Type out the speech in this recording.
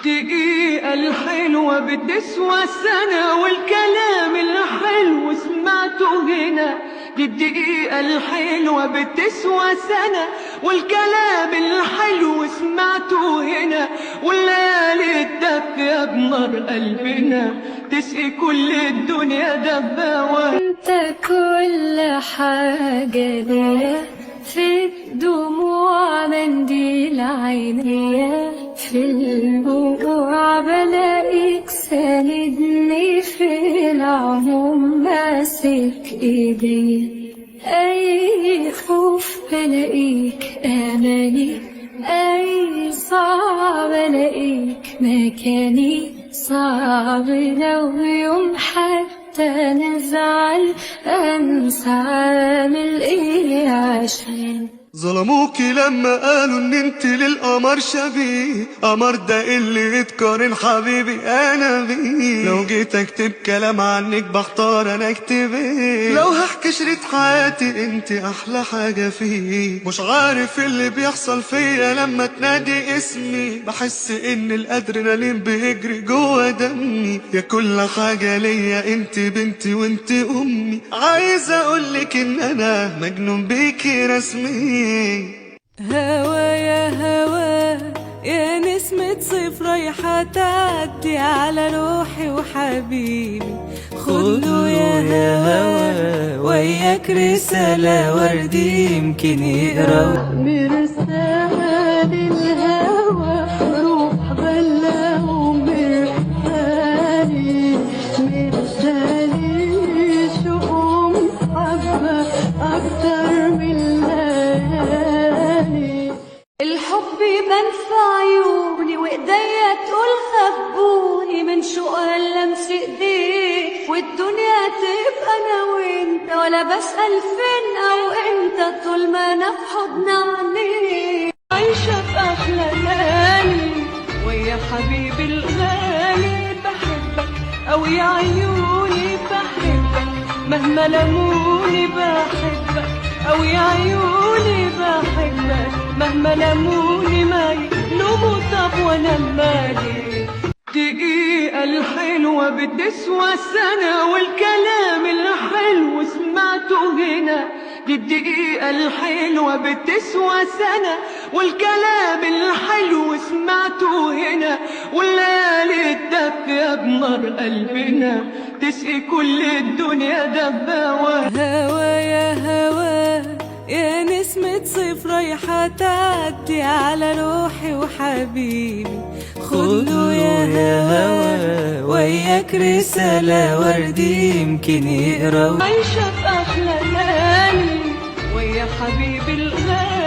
دقيقة الحلوة بتسوى سنة، والكلام الحلو سمعته هنا. دي الدقيقة الحلوة بتسوى سنة، والكلام الحلو سمعته هنا. والليالي الدافية بنار قلبنا تسقي كل الدنيا دباوة. انت كل حاجة ليا، في الدموع منديل عينيا، في الوجوع بلاقيك ساندني، في العموم ماسك ايديا. اي خوف بلاقيك اماني، اي صعب الاقيك مكاني. صعب لو يوم حتى نزعل انسى عامل ايه عشان. ظلموكي لما قالوا ان انت للقمر شبيه، قمر ده اللي يتقارن حبيبي انا بيه. لو جيت اكتب كلام عنك بختار انا اكتب ايه، لو هحكي شريط حياتي انت احلى حاجة فيه. مش عارف اللي بيحصل فيا لما تنادي اسمي، بحس ان الادرينالين بيجري جوا دمي. يا كل حاجة ليا انت بنتي وانت امي، عايز اقولك ان انا مجنون بيكي رسمي. هوا يا هوا يا نسمة صيف رايحة تعدي على روحي وحبيبي. خده يا هوا وياك رسالة وردي يمكن يقرا. مرسالة للهوى روح بلا ومرسالي، مرسالي شوق محبة أكتر من ليالي. الحب يبان في عيوني وايديا تقول خبوني، من شوقها لمس ايديك والدنيا تبقى انا وانت، ولا بسأل فين او امتى طول ما انا في حضن عينيك. عايشة في احلى ليالي ويا حبيبي الغالي، بحبك او يا عيوني بحبك، مهما لموني بحبك او يا عيوني بحبك، مهما لموني ما يلوموا طب وانا مالي. دقيقة الحلوة بتسوى سنة، والكلام الحلو سمعته هنا. دي الدقيقة الحلوة بتسوى سنة، والكلام الحلو سمعته هنا. والليالي الدافية بنار قلبنا تسقي كل الدنيا دباوة. هوا يا هوا يا نسمة صيف رايحة تعدي على روحي وحبيبي. خده يا هوا وياك رسالة وردي يمكن يقرا. عايشة في أحلى ليالي ويا حبيبي الغالي.